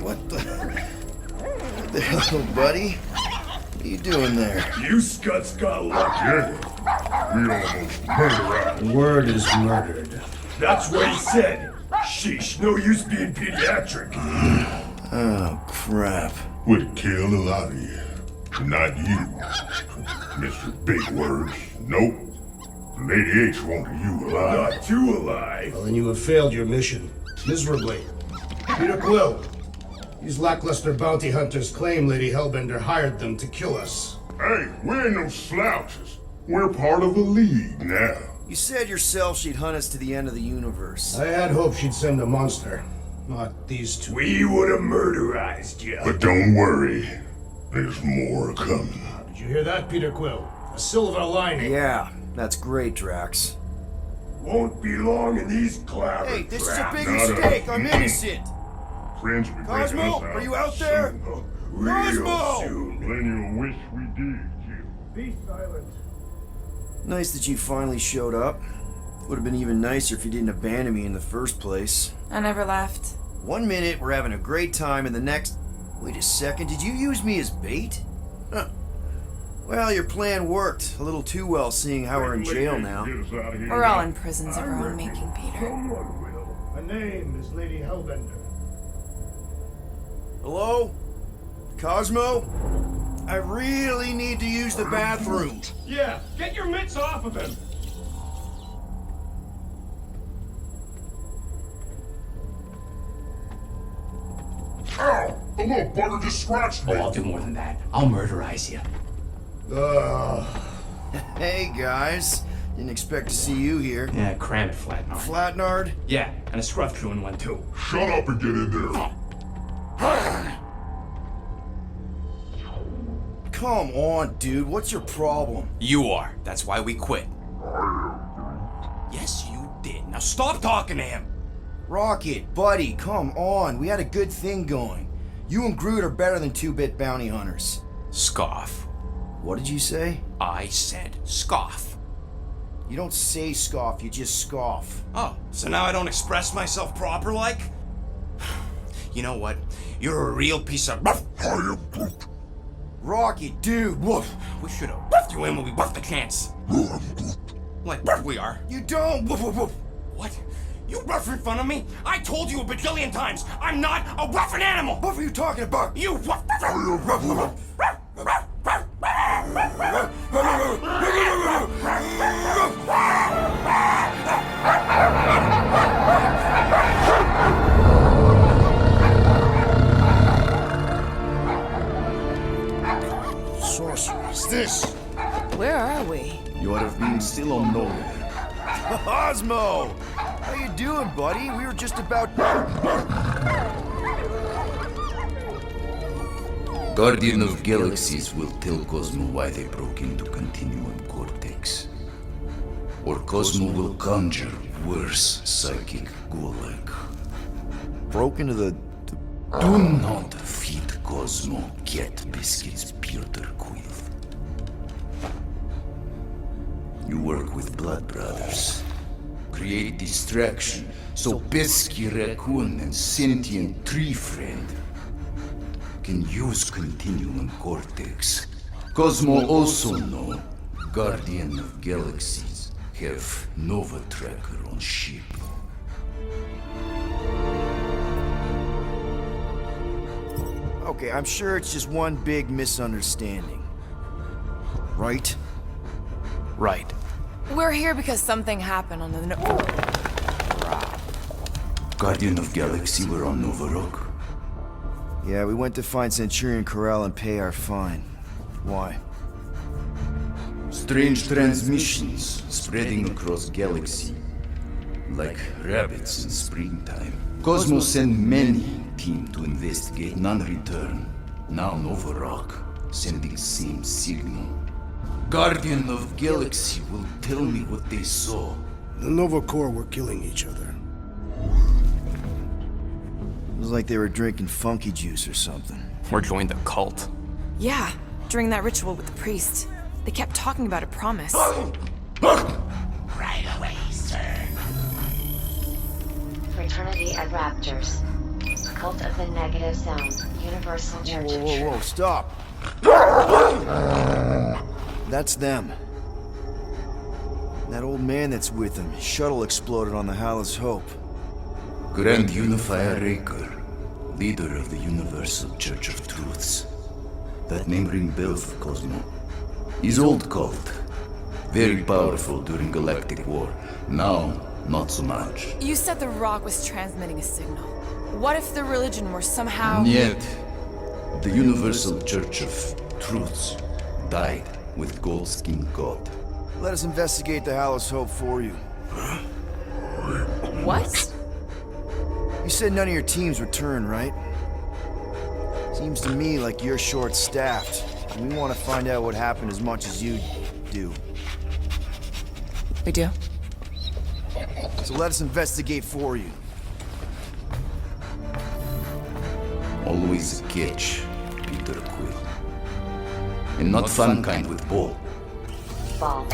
What the hell, buddy? What are you doing there? You scuts got lucky. We almost murdered. Word is murdered. That's what he said. Sheesh, no use being pediatric. Oh, crap. Would kill a lot of you. Not you. Mr. Big Words. Nope. Lady H wanted you alive. Not too alive. Well, then you have failed your mission. Miserably. Peter Quill. These lackluster bounty hunters claim Lady Hellbender hired them to kill us. Hey, we ain't no slouches. We're part of a league now. You said yourself she'd hunt us to the end of the universe. I had hoped she'd send a monster. Not these two. We would have murderized you. But don't worry. There's more coming. Did you hear that, Peter Quill? A silver lining. Yeah, that's great, Drax. Won't be long in these cloud. Hey, this is a traps. big Not mistake. a- I'm innocent. Friends will be breaking Cosmo, us out are you out there? soon. Real Cosmo! soon. Plenty of wish we did, Jim. Be silent. Nice that you finally showed up. Would have been even nicer if you didn't abandon me in the first place. I never left. 1 minute, we're having a great time, and the next... Wait a second, did you use me as bait? Huh. Well, your plan worked. A little too well, seeing how we're in jail now. Get us out of here We're all now. in prisons of our own making, Peter. Someone will. Her name is Lady Hellbender. Hello? Cosmo? I really need to use the bathroom. Yeah, get your mitts off of him. Ow! The little bugger just scratched me. Oh, I'll do more than that. I'll murderize you. Hey, guys. Didn't expect to see you here. Yeah, cram it, Flatnard. Flatnard? Yeah, and a scruff chewing one too. Shut up and get in there. Come on, dude. What's your problem? You are. That's why we quit. Yes, you did. Now stop talking to him. Rocket, buddy, come on. We had a good thing going. You and Groot are better than two-bit bounty hunters. Scoff. What did you say? I said scoff. You don't say scoff, you just scoff. Oh, so now I don't express myself proper like? You know what? You're a real piece of... I am Groot. Rocket, dude, woof. We should have buffed you in when we buffed the chance. Like we are. You don't, woof, woof, woof. What? You rough in front of me? I told you a bajillion times, I'm not a roughin' animal! What are you talking about? You rough... Sorceress, this. Where are we? You would have been still unknown. Cosmo! How you doing, buddy? We were just about... Guardian of Galaxies will tell Cosmo why they broke into Continuum Cortex. Or Cosmo will conjure worse psychic gulag. Broke into the... Do not feed Cosmo cat biscuits, Peter Quill. You work with Blood Brothers. Create distraction so pesky raccoon and sentient tree friend can use Continuum Cortex. Cosmo also know Guardian of Galaxies have Nova Tracker on ship. Okay, I'm sure it's just one big misunderstanding. Right? Right. We're here because something happened on the... Guardian of Galaxy were on Nova Rock. Yeah, we went to find Centurion Corral and pay our fine. Why? Strange transmissions spreading across galaxy, like rabbits in springtime. Cosmo sent many team to investigate, none return. Now Nova Rock, sending same signal. Guardian of Galaxy will tell me what they saw. The Nova Corps were killing each other. It was like they were drinking funky juice or something. Or joined the cult. Yeah, during that ritual with the priest. They kept talking about a promise. Right away, sir. Fraternity of Raptors. Cult of the Negative Zone. Universal Church of Whoa, Truth. stop. That's them. That old man that's with them. His shuttle exploded on the Hallis Hope. Grand Unifier Raker, leader of the Universal Church of Truths. That name ring bell for Cosmo. His old cult. Very powerful during Galactic War. Now, not so much. You said the rock was transmitting a signal. What if the religion were somehow... Yet, the Universal Church of Truths died with Gold-Skin God. Let us investigate the Hallis Hope for you. What? You said none of your teams return, right? Seems to me like you're short-staffed. And we want to find out what happened as much as you do. We do? So let us investigate for you. Always a catch, Peter Quill. And not fun kind with ball. Ball.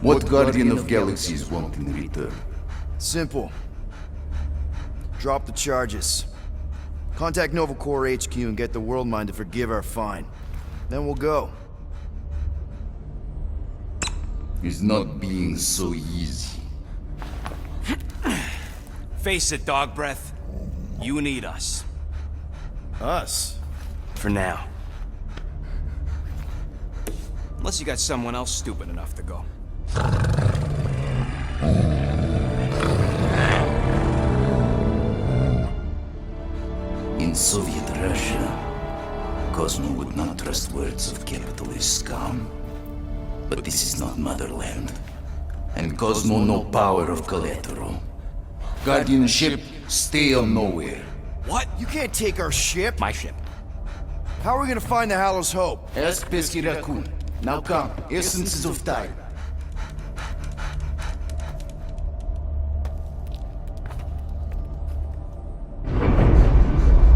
What Guardian of Galaxies want in return? Simple. Drop the charges. Contact Nova Corps HQ and get the World Mind to forgive our fine. Then we'll go. It's not being so easy. Face it, dog breath. You need us. Us? For now. Unless you got someone else stupid enough to go. In Soviet Russia, Cosmo would not trust words of capitalist scum. But this is not motherland. And Cosmo no power of collateral. Guardianship, stay on nowhere. What? You can't take our ship! My ship. How are we gonna find the Hallis Hope? Ask Pesky Raccoon. Now come, essences of time.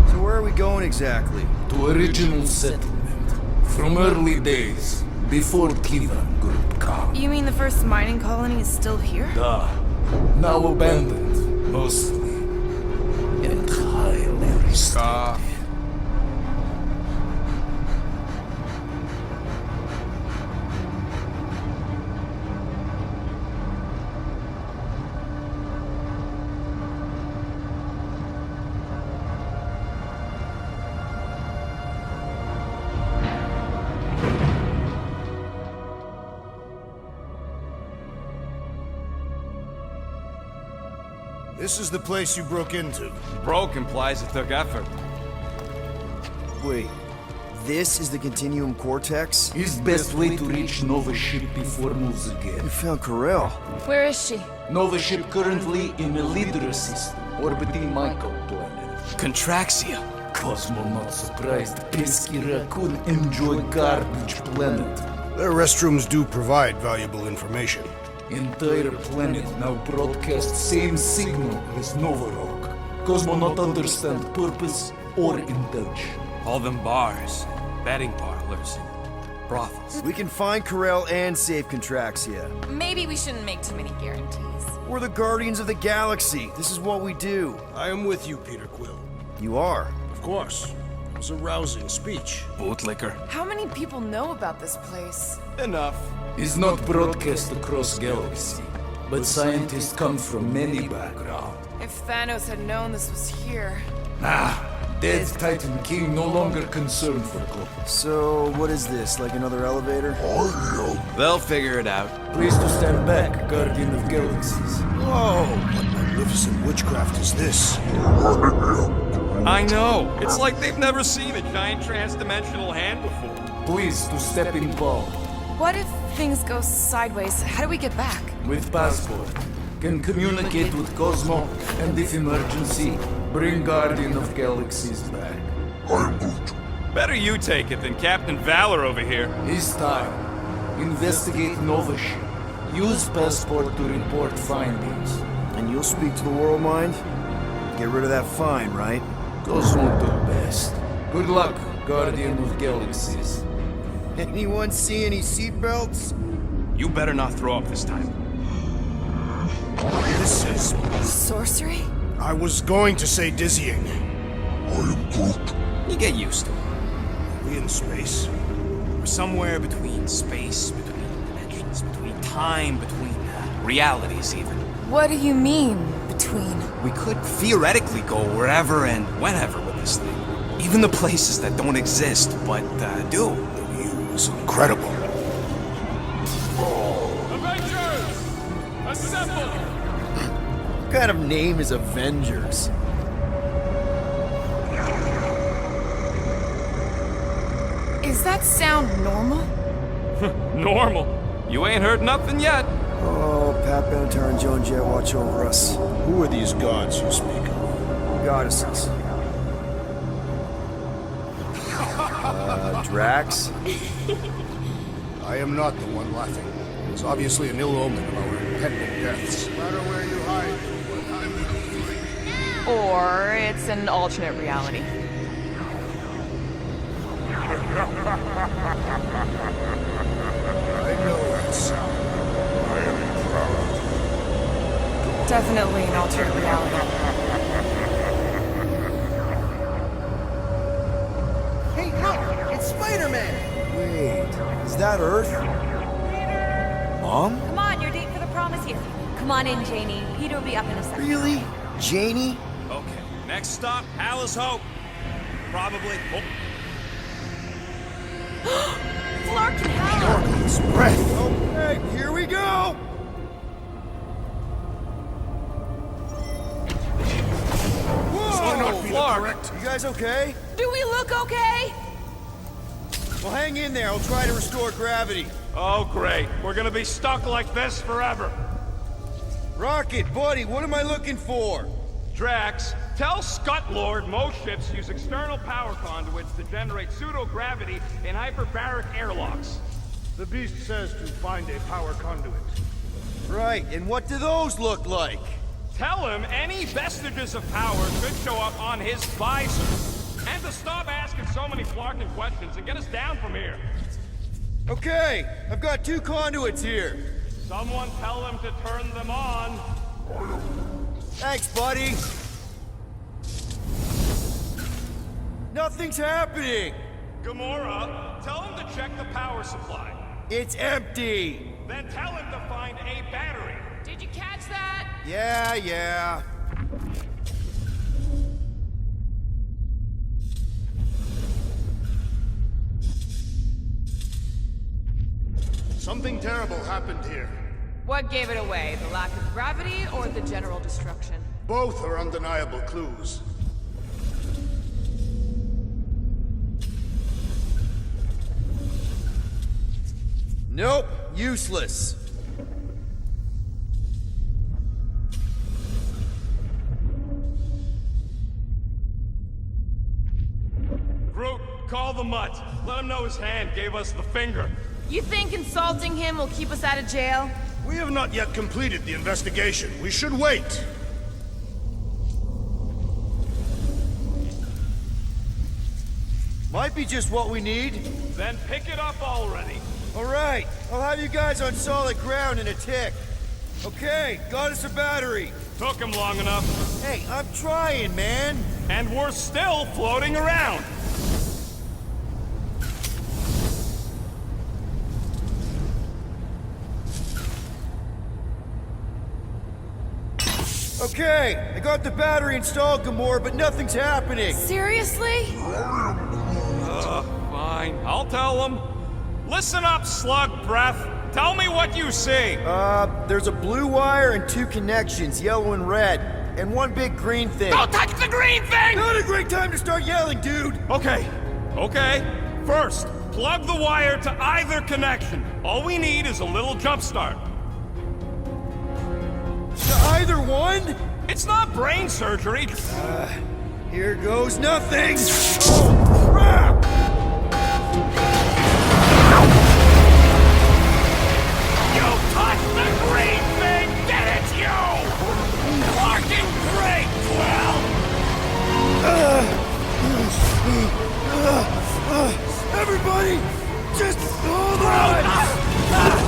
So where are we going exactly? To original settlement. From early days, before Kivan Group come. You mean the first mining colony is still here? Now abandoned, mostly. And highly restored. This is the place you broke into. Broke implies it took effort. Wait, this is the Continuum Cortex? His best way to reach Nova ship before moves again. You found Corel. Where is she? Nova ship currently in a Lydra system, orbiting Michael planet. Contraxia. Cosmo not surprised. Pesky Raccoon enjoy garbage planet. Their restrooms do provide valuable information. Entire planet now broadcast same signal as Nova Rock. Cosmo not understand purpose or intention. All them bars, betting parlors, brothels. We can find Corel and save Contraxia. Maybe we shouldn't make too many guarantees. We're the Guardians of the Galaxy. This is what we do. I am with you, Peter Quill. You are. Of course. It was a rousing speech. Bootlicker. How many people know about this place? Enough. Is not broadcast across galaxy, but scientists come from many backgrounds. If Thanos had known this was here... Dead Titan King no longer concerned for gold. So, what is this? Like another elevator? They'll figure it out. Please to stand back, Guardian of Galaxies. Whoa! What magnificent witchcraft is this? I know. It's like they've never seen a giant trans-dimensional hand before. Please to step in power. What if things go sideways? How do we get back? With passport. Can communicate with Cosmo, and if emergency, bring Guardian of Galaxies back. Better you take it than Captain Valor over here. This time, investigate Nova ship. Use passport to report findings. And you'll speak to the World Mind? Get rid of that fine, right? Cosmo do best. Good luck, Guardian of Galaxies. Anyone see any seatbelts? You better not throw up this time. This is... Sorcery? I was going to say dizzying. You get used to it. Are we in space? We're somewhere between space, between dimensions, between time, between realities even. What do you mean, between? We could theoretically go wherever and whenever with this thing. Even the places that don't exist, but do. The view is incredible. Avengers! Assemble! What kind of name is Avengers? Is that sound normal? Normal. You ain't heard nothing yet. Oh, Pat Benatar and Joan Jett watch over us. Who are these gods you speak of? Goddesses. Drax? I am not the one laughing. It's obviously an ill omen of our impending deaths. No matter where you hide, Or it's an alternate reality. I know that sound. I am proud. Definitely an alternate reality. Hey, look! It's Spider-Man! Wait, is that Earth? Mom? Come on, your date for the prom is here. Come on in, Janie. Peter will be up in a second. Really? Janie? Okay, next stop, Alice Hope. Probably. Clark and Hal! His breath. Okay, here we go! Whoa! Clark! You guys okay? Do we look okay? Well, hang in there. I'll try to restore gravity. Oh, great. We're gonna be stuck like this forever. Rocket, buddy, what am I looking for? Drax, tell Scut Lord most ships use external power conduits to generate pseudo-gravity in hyperbaric airlocks. The beast says to find a power conduit. Right, and what do those look like? Tell him any vestiges of power could show up on his visor. And to stop asking so many flarkin' questions and get us down from here. Okay, I've got 2 conduits here. Someone tell him to turn them on. Thanks, buddy. Nothing's happening. Gamora, tell him to check the power supply. It's empty. Then tell him to find a battery. Did you catch that? Yeah. Something terrible happened here. What gave it away? The lack of gravity or the general destruction? Both are undeniable clues. Nope, useless. Groot, call the mutt. Let him know his hand gave us the finger. You think insulting him will keep us out of jail? We have not yet completed the investigation. We should wait. Might be just what we need. Then pick it up already. All right, I'll have you guys on solid ground in a tick. Okay, got us a battery. Took him long enough. Hey, I'm trying, man. And we're still floating around. Okay, I got the battery installed, Gamora, but nothing's happening. Seriously? Fine, I'll tell him. Listen up, slug breath. Tell me what you see. There's a blue wire and 2 connections, yellow and red, and 1 big green thing. Don't touch the green thing! Not a great time to start yelling, dude! Okay. First, plug the wire to either connection. All we need is a little jump start. To either one? It's not brain surgery. Here goes nothing! Oh, crap! You touched the green thing! Get it, you! Fucking great, Quill! Everybody, just hold on!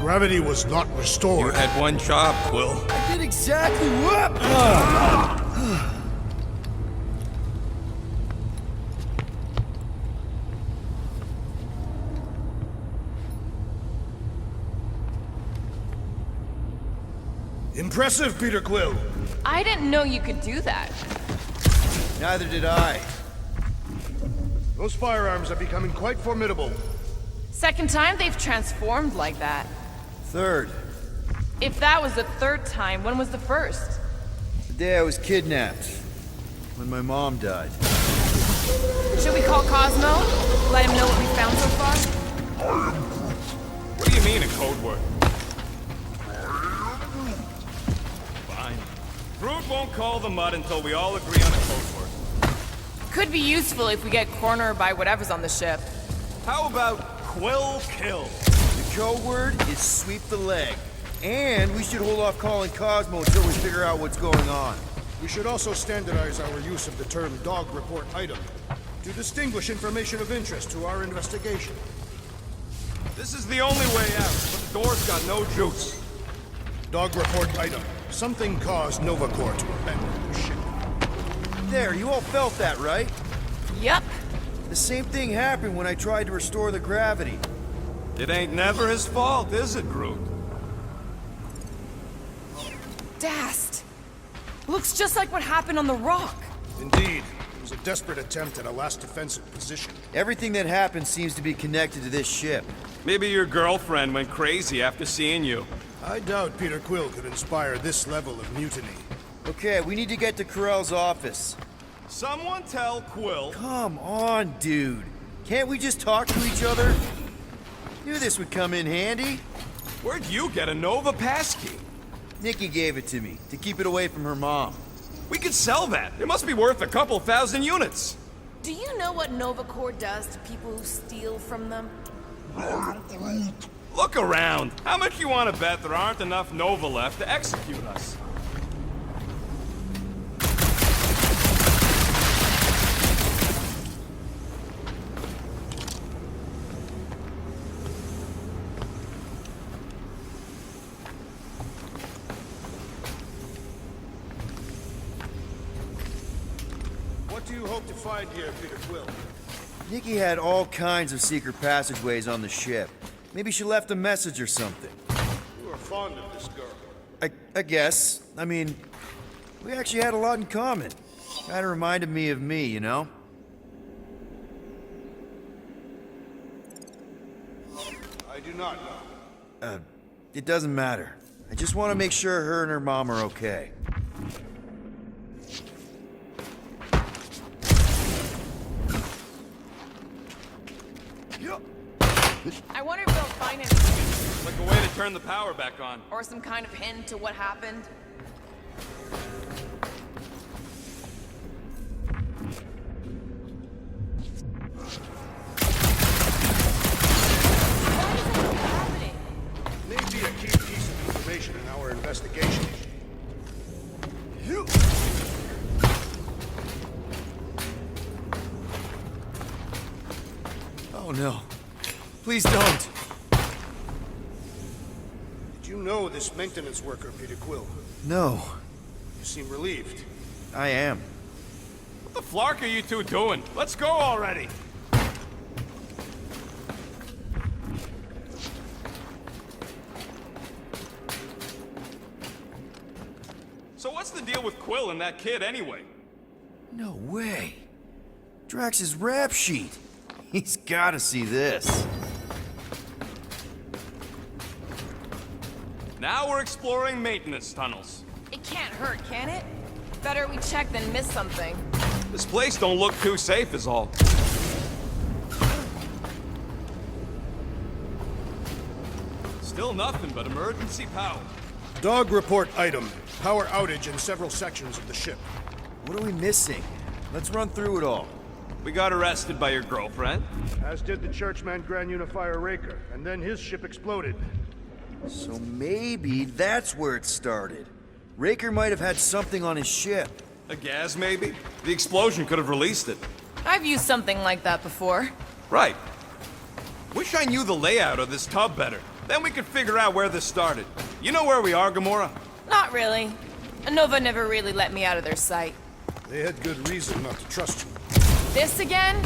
Gravity was not You restored. had one job, Quill. I did exactly what? Impressive, Peter Quill. I didn't know you could do that. Neither did I. Those firearms are becoming quite formidable. Second time they've transformed like that. Third, If that was the third time, when was the first? the day I was kidnapped. When my mom died. Should we call Cosmo? Let him know what we found so far? What do you mean a code word? Fine. Groot won't call the mud until we all agree on a code word. Could be useful if we get cornered by whatever's on the ship. How about Quill Kill? The code word is sweep the leg. And we should hold off calling Cosmo until we figure out what's going on. We should also standardize our use of the term dog report item to distinguish information of interest to our investigation. This is the only way out, but the door's got no juice. Dog report item. Something caused Nova Corps to abandon the ship. There, you all felt that, right? Yup. The same thing happened when I tried to restore the gravity. It ain't never his fault, is it, Groot? Dast. Looks just like what happened on the rock. Indeed, it was a desperate attempt at a last defensive position. Everything that happened seems to be connected to this ship. Maybe your girlfriend went crazy after seeing you. I doubt Peter Quill could inspire this level of mutiny. Okay, we need to get to Carell's office. Someone tell Quill. Come on, dude. Can't we just talk to each other? Knew this would come in handy. Where'd you get a Nova passkey? Nikki gave it to me, to keep it away from her mom. We could sell that. It must be worth a couple thousand units. Do you know what Nova Corps does to people who steal from them? Look around. How much you want to bet there aren't enough Nova left to execute us? What do you hope to find here, Peter Quill? Nikki had all kinds of secret passageways on the ship. Maybe she left a message or something. You are fond of this girl. I guess. I mean, we actually had a lot in common. Kinda reminded me of me, you know? I do not know. It doesn't matter. I just want to make sure her and her mom are okay. I wonder if they'll find anything, Like a way to turn the power back on. or some kind of hint to what happened. Maybe a key piece of information in our investigation. Oh no. Please don't. Did you know this maintenance worker, Peter Quill? No. You seem relieved. I am. What the flark are you two doing? Let's go already. So what's the deal with Quill and that kid anyway? No way. Drax's rap sheet. He's gotta see this. Now we're exploring maintenance tunnels. It can't hurt, can it? Better we check than miss something. This place don't look too safe is all. Still nothing but emergency power. Dog report item. Power outage in several sections of the ship. What are we missing? Let's run through it all. We got arrested by your girlfriend. As did the churchman Grand Unifier Raker, and then his ship exploded. So maybe that's where it started. Raker might have had something on his ship. A gas, maybe? The explosion could have released it. I've used something like that before. Right. Wish I knew the layout of this tub better. Then we could figure out where this started. You know where we are, Gamora? Not really. Nova never really let me out of their sight. They had good reason not to trust you. This again?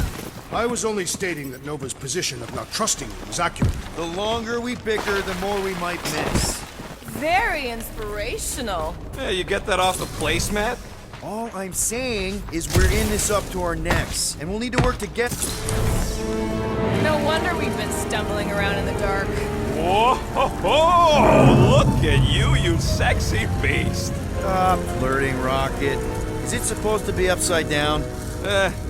I was only stating that Nova's position of not trusting you was accurate. The longer we bicker, the more we might miss. Very inspirational. Yeah, you get that off the placemat? All I'm saying is we're in this up to our necks, and we'll need to work together. No wonder we've been stumbling around in the dark. Whoa, ho, ho! Look at you, you sexy beast. Stop flirting, Rocket. Is it supposed to be upside down?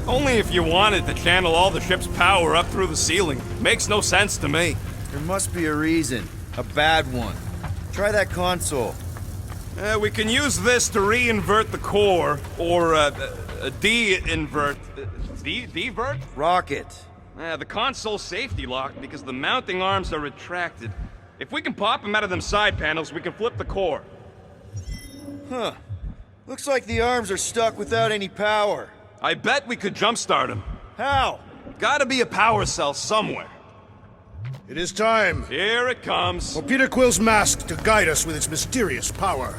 Only if you wanted to channel all the ship's power up through the ceiling. Makes no sense to me. There must be a reason. A bad one. Try that console. We can use this to re-invert the core, or de-invert... Divert? Rocket. The console's safety locked because the mounting arms are retracted. If we can pop them out of them side panels, we can flip the core. Huh. Looks like the arms are stuck without any power. I bet we could jumpstart them. How? Gotta be a power cell somewhere. It is time. Here it comes. For Peter Quill's mask to guide us with its mysterious power.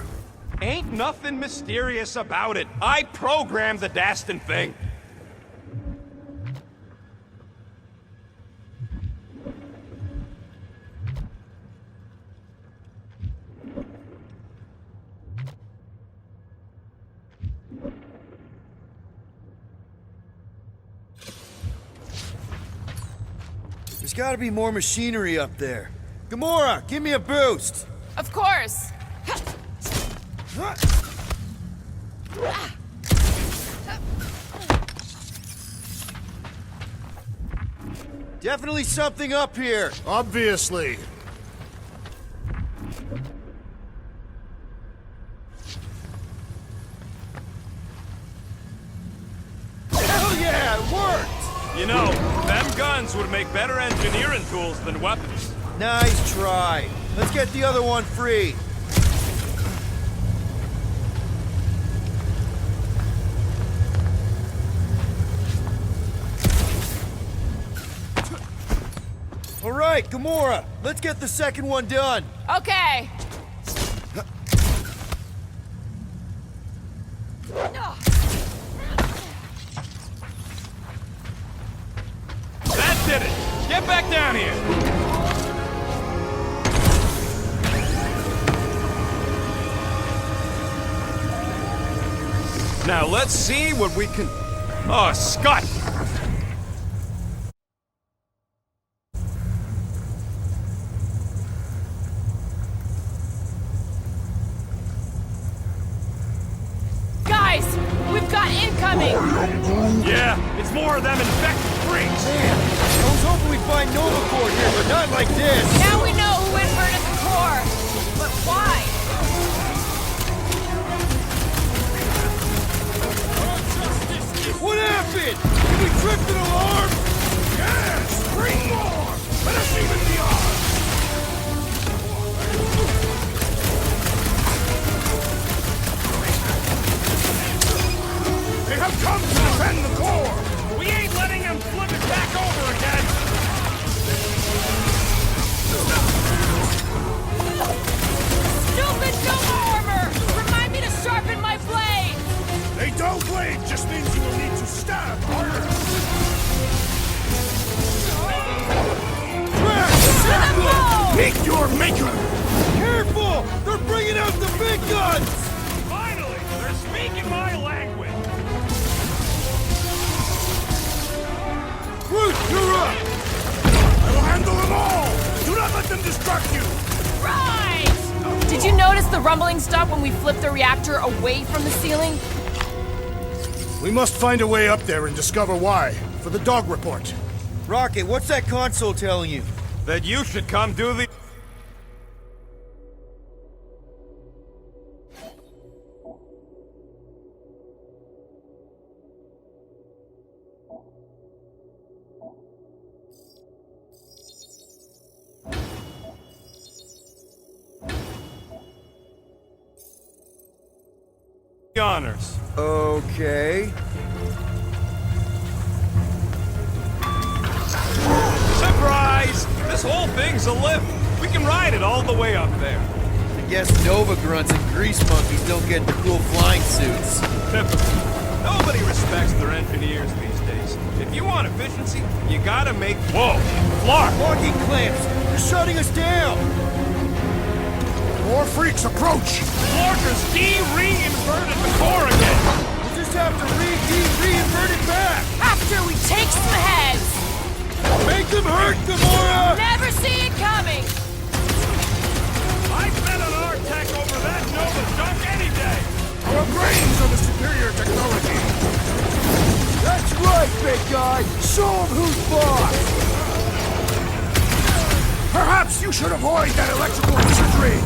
Ain't nothing mysterious about it. I programmed the dastin' thing. There's gotta be more machinery up there. Gamora, give me a boost! Of course! Definitely something up here! Obviously. Hell yeah, it worked! You know, them guns would make better engineering tools than weapons. Nice try. Let's get the other one free. All right, Gamora, let's get the second one done. Okay. That did it! Get back down here! Now let's see what we can... Oh, Scott! Guys, we've got incoming! Yeah, it's more of them infected freaks! Man, I was hoping we'd find Nova Corps here, but not like this! Now we know who inverted the core! But why? What happened? Did we trip an alarm? Yes! Bring more! Let us even beyond! They have come to defend the core! We ain't letting them flip it back over again! Stupid Nova armor! Remind me to sharpen my blade! A dull blade just means you will need to stab harder! Meet your maker! Careful! They're bringing out the big guns! Finally! They're speaking my language! Groot, you're up! I will handle them all! Do not let them distract you! Right! Did you notice the rumbling stopped when we flipped the reactor away from the ceiling? We must find a way up there and discover why. For the dog report. Rocket, what's that console telling you? That you should come do the... honors. Okay. Surprise! This whole thing's a lift. We can ride it all the way up there. I guess Nova grunts and grease monkeys don't get the cool flying suits. Typical. Nobody respects their engineers these days. If you want efficiency, you gotta make... Whoa! Flark! Locking clamps! They're shutting us down! More freaks approach! Flarker's de-reinverted the core again! We'll just have to re-invert it back! After we take some heads! Make them hurt, Gamora! Never see it coming! I'd bet an R-Tech over that Nova junk any day! Our brains are the superior technology! That's right, big guy! Show them who's boss! Perhaps you should avoid that electrical wizardry!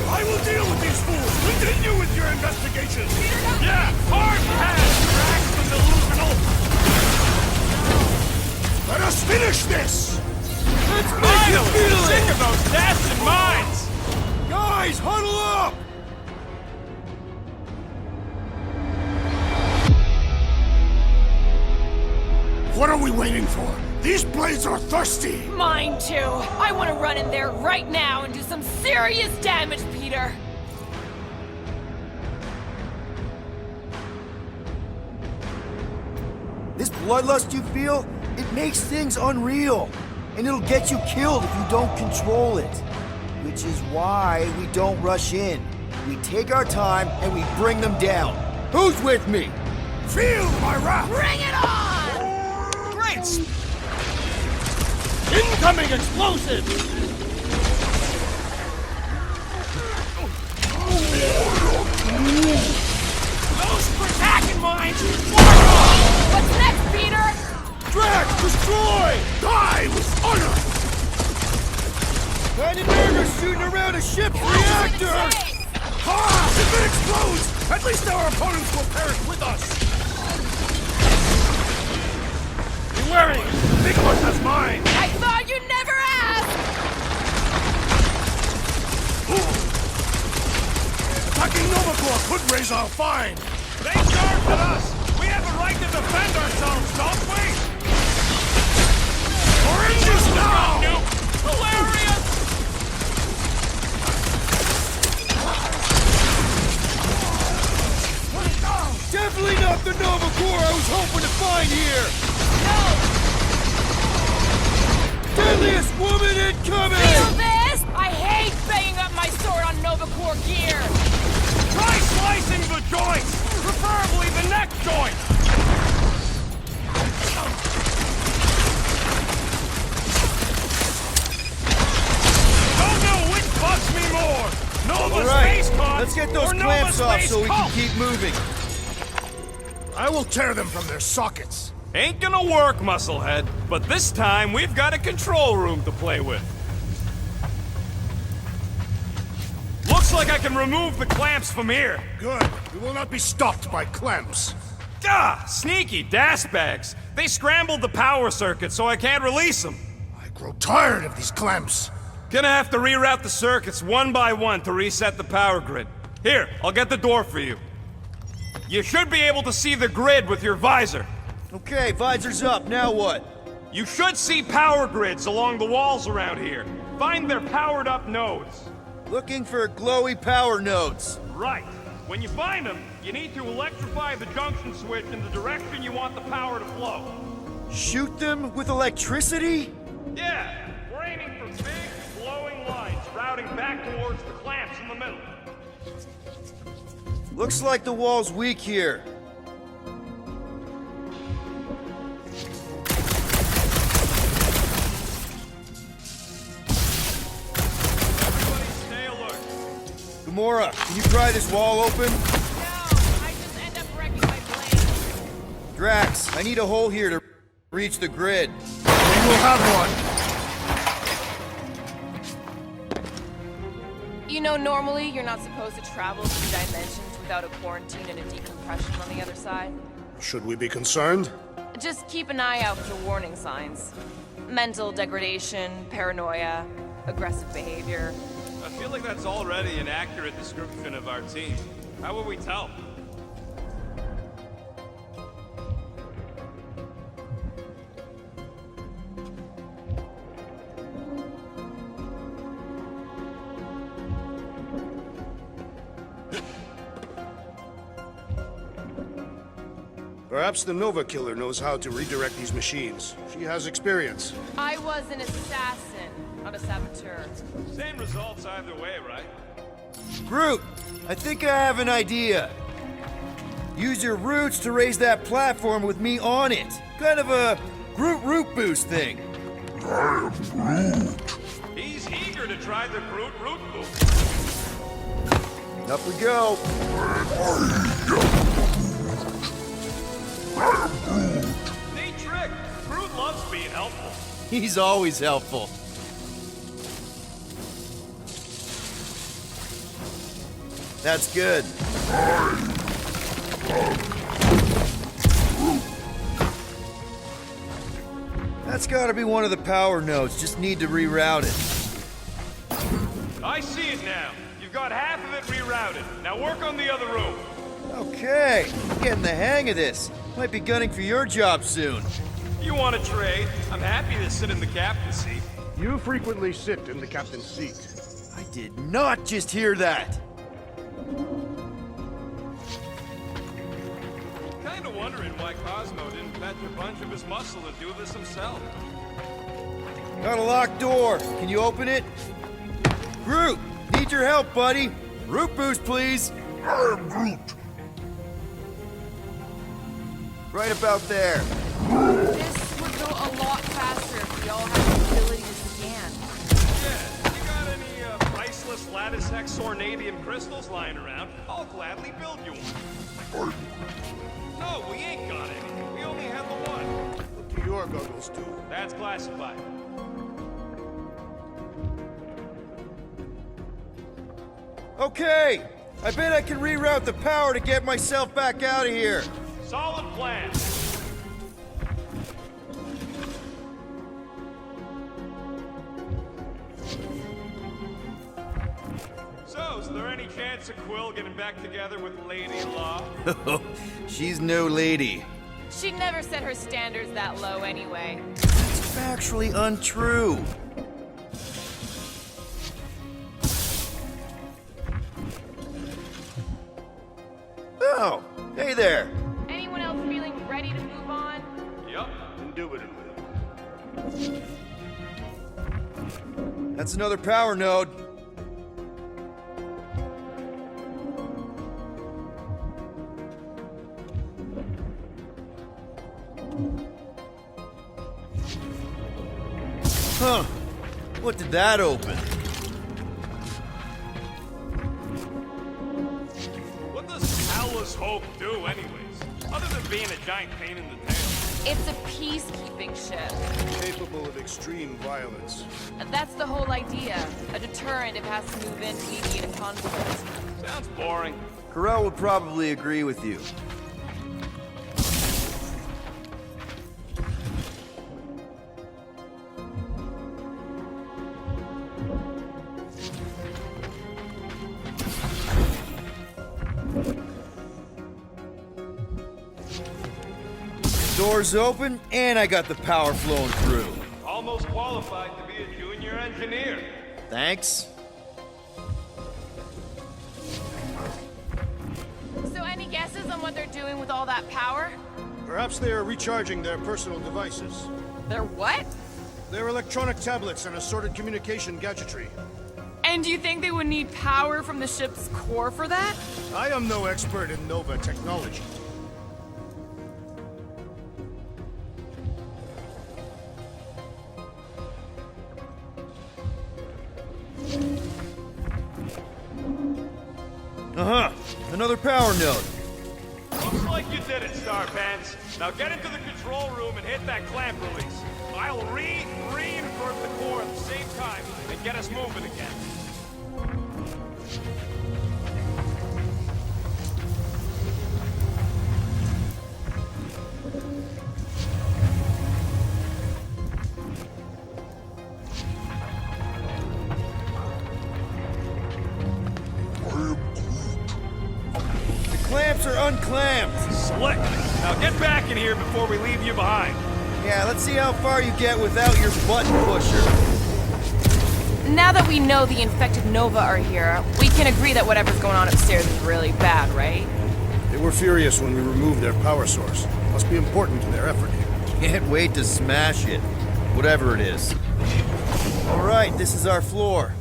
I will deal with these fools! Continue with your investigation! Yeah! Hard pass, Drax the delusional! Let us finish this! Let's make Finally! you feel Sick it! of those dashing minds! Guys, huddle up! What are we waiting for? These blades are thirsty! Mine too. I want to run in there right now and do some serious damage, Peter. This bloodlust you feel, it makes things unreal. And it'll get you killed if you don't control it. Which is why we don't rush in. We take our time and we bring them down. Who's with me? Feel my wrath! Bring it on! Great! Incoming explosive! Those attacking mines! What's next, Peter? Drax, destroy! Die with honor! Kinda nervous shooting around a ship's reactor! Ha! If it explodes, at least our opponents will perish with us! Be wary! Big one has mine! I thought you'd never ask! Attacking Nova Corps could raise our fine! They charged at us! We have a right to defend ourselves, don't we? Oranges now! Hilarious! Definitely not the Nova Corps I was hoping to find here! No! Deadliest woman incoming! Feel this? I hate banging up my sword on Nova Corps gear! Try slicing the joints! Preferably the neck joint! Don't know which bugs me more! Nova All right, Space Cons let's get those or clamps Nova off Space so we can Cult? keep moving. I will tear them from their sockets! Ain't gonna work, Musclehead. But this time, we've got a control room to play with. Looks like I can remove the clamps from here. Good. We will not be stopped by clamps. Gah! Sneaky das bags. They scrambled the power circuit, so I can't release them. I grow tired of these clamps. Gonna have to reroute the circuits one by one to reset the power grid. Here, I'll get the door for you. You should be able to see the grid with your visor. Okay, visor's up. Now what? You should see power grids along the walls around here. Find their powered up nodes. Looking for glowy power nodes. Right. When you find them, you need to electrify the junction switch in the direction you want the power to flow. Shoot them with electricity? Yeah, we're aiming for big, glowing lines routing back towards the clamps in the middle. Looks like the wall's weak here. Gamora, can you pry this wall open? No, I just end up wrecking my blade. Drax, I need a hole here to reach the grid. We will have one. You know, normally you're not supposed to travel through dimensions without a quarantine and a decompression on the other side. Should we be concerned? Just keep an eye out for warning signs. Mental degradation, paranoia. aggressive behavior. I feel like that's already an accurate description of our team. How would we tell? Perhaps the Nova Killer knows how to redirect these machines. She has experience. I was an assassin, not a saboteur. Same results either way, right? Groot, I think I have an idea. Use your roots to raise that platform with me on it. Kind of a Groot root boost thing. I am Groot. He's eager to try the Groot root boost. Up we go. Neat trick. Groot loves being helpful. He's always helpful. That's good. That's gotta be one of the power nodes. Just need to reroute it. I see it now. You've got half of it rerouted. Now work on the other room. Okay, getting the hang of this. Might be gunning for your job soon. You want to trade? I'm happy to sit in the captain's seat. You frequently sit in the captain's seat. I did not just hear that. Kinda wondering why Cosmo didn't fetch a bunch of his muscle to do this himself. Got a locked door. Can you open it? Groot, need your help, buddy. Root boost, please. I am Groot. Right about there. This would go a lot faster if we all had the ability to scan. Yeah, you got any priceless lattice hex ornadium crystals lying around? I'll gladly build you one. No, we ain't got any. We only have the one. What do your goggles do? That's classified. Okay, I bet I can reroute the power to get myself back out of here. Solid plan. So, is there any chance of Quill getting back together with Lady Law? She's no lady. She'd never set her standards that low anyway. It's factually untrue. Oh, hey there. Anyone else feeling ready to move on? Yup. Indubitably. That's another power node. Huh. What did that open? What does Howler's Hope do, anyways? Other than being a giant pain in the tail. It's a peacekeeping ship. Capable of extreme violence. That's the whole idea. A deterrent if it has to move in to mediate a conflict. Sounds boring. Carell would probably agree with you. Doors open, and I got the power flowing through. Almost qualified to be a junior engineer. Thanks. So any guesses on what they're doing with all that power? Perhaps they are recharging their personal devices. They're what? Their electronic tablets and assorted communication gadgetry. And do you think they would need power from the ship's core for that? I am no expert in Nova technology. Uh-huh. Another power node. Looks like you did it, Star Pants. Now get into the control room and hit that clamp release. I'll reinvert the core at the same time and get us moving again. Slick. Now get back in here before we leave you behind. Yeah, let's see how far you get without your button pusher. Now that we know the infected Nova are here, we can agree that whatever's going on upstairs is really bad, right? They were furious when we removed their power source. Must be important to their effort here. Can't wait to smash it. Whatever it is. Alright, this is our floor.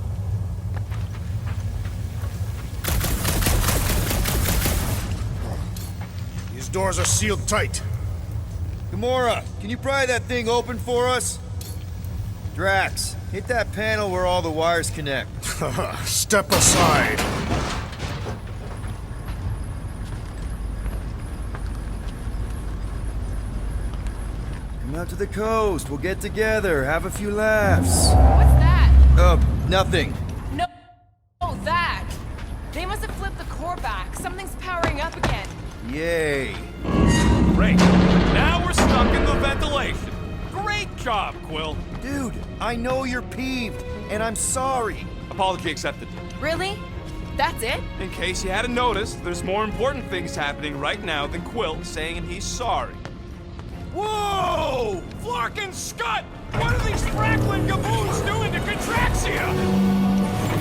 These doors are sealed tight. Gamora, can you pry that thing open for us? Drax, hit that panel where all the wires connect. Step aside. Come out to the coast. We'll get together, have a few laughs. What's that? Nothing. No, oh, that. They must have flipped the core back. Something's powering up again. Yay. Great. Now we're stuck in the ventilation. Great job, Quill. Dude, I know you're peeved, and I'm sorry. Apology accepted. Really? That's it? In case you hadn't noticed, there's more important things happening right now than Quill saying he's sorry. Whoa! Flark and Scott! What are these Franklin gaboons doing to Contraxia?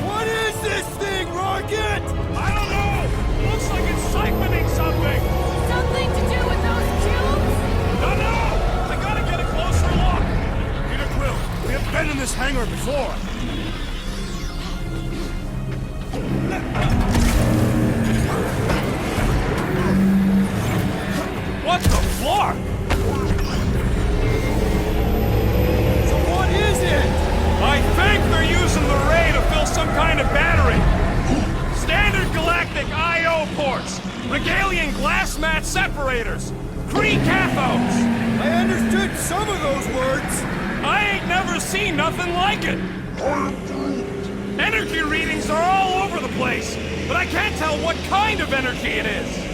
What is this thing, Rocket? I don't know! Looks like it's siphoning something! Something to do with those cubes? No, no! I gotta get a closer look! Peter Quill, we have been in this hangar before. What the Flark? So what is it? I think they're using the ray to fill some kind of battery. Standard galactic I.O. ports, Regalian glass mat separators, Kree cathodes. I understood some of those words. I ain't never seen nothing like it. Energy readings are all over the place, but I can't tell what kind of energy it is.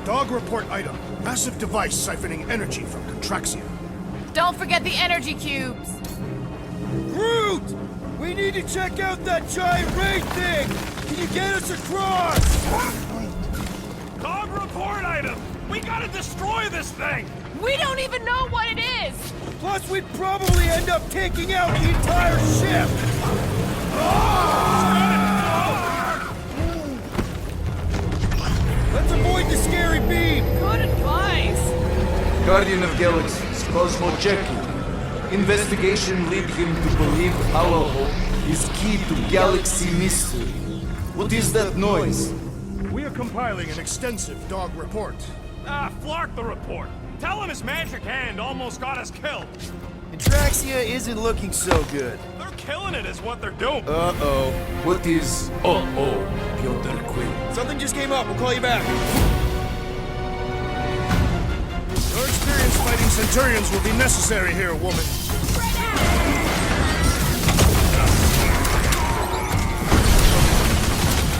Dog report item. Massive device siphoning energy from Contraxia. Don't forget the energy cubes. Groot! We need to check out that giant ray thing! Can you get us across? Dog report item! We gotta destroy this thing! We don't even know what it is! Plus, we'd probably end up taking out the entire ship! Let's avoid the scary beam! Good advice! Guardian of Galaxies, Cosmo Cheku. Investigation lead him to believe our hope is key to galaxy mystery. What is that noise? We are compiling an extensive dog report. Flark the report. Tell him his magic hand almost got us killed. Contraxia isn't looking so good. They're killing it is what they're doing. Uh-oh. What is Piotr Quill? Something just came up. We'll call you back. Your experience fighting Centurions will be necessary here, woman.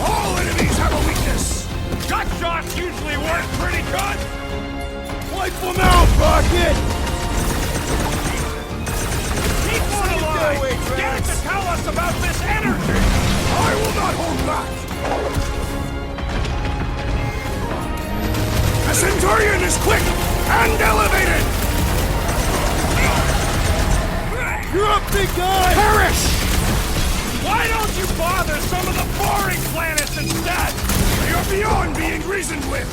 All enemies have a weakness! Gut shots usually work pretty good. Wipe them out, Rocket! Keep on the line. Get it to tell us about this energy. I will not hold back! The Centurion is quick and elevated! You're up, big guy! Perish! Why don't you bother some of the boring planets instead? You're beyond being reasoned with!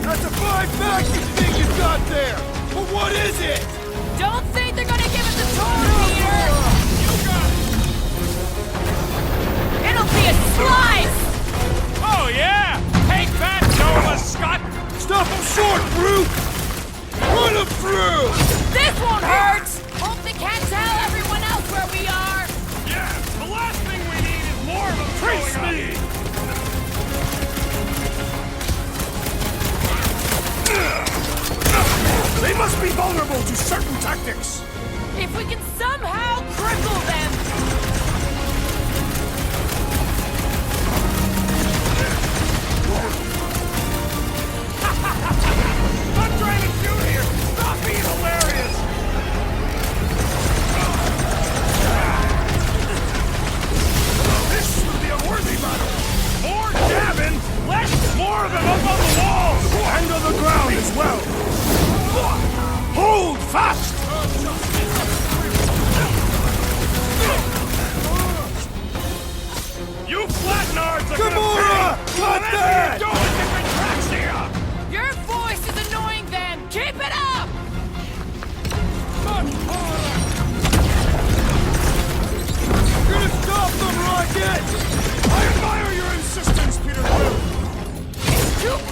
That's a fine vacuum thing you've got there! But what is it? Don't think they're gonna give us a tour, Peter! You got it. It'll be a slice! Oh yeah! Take that, Nova Scott! Stop him short, Groot! Run him through! This won't hurt! Hope they can't tell everyone else where we are! Yeah, the last thing we need is more of them Trace showing me! up. They must be vulnerable to certain tactics! If we can somehow cripple them! I'm trying to shoot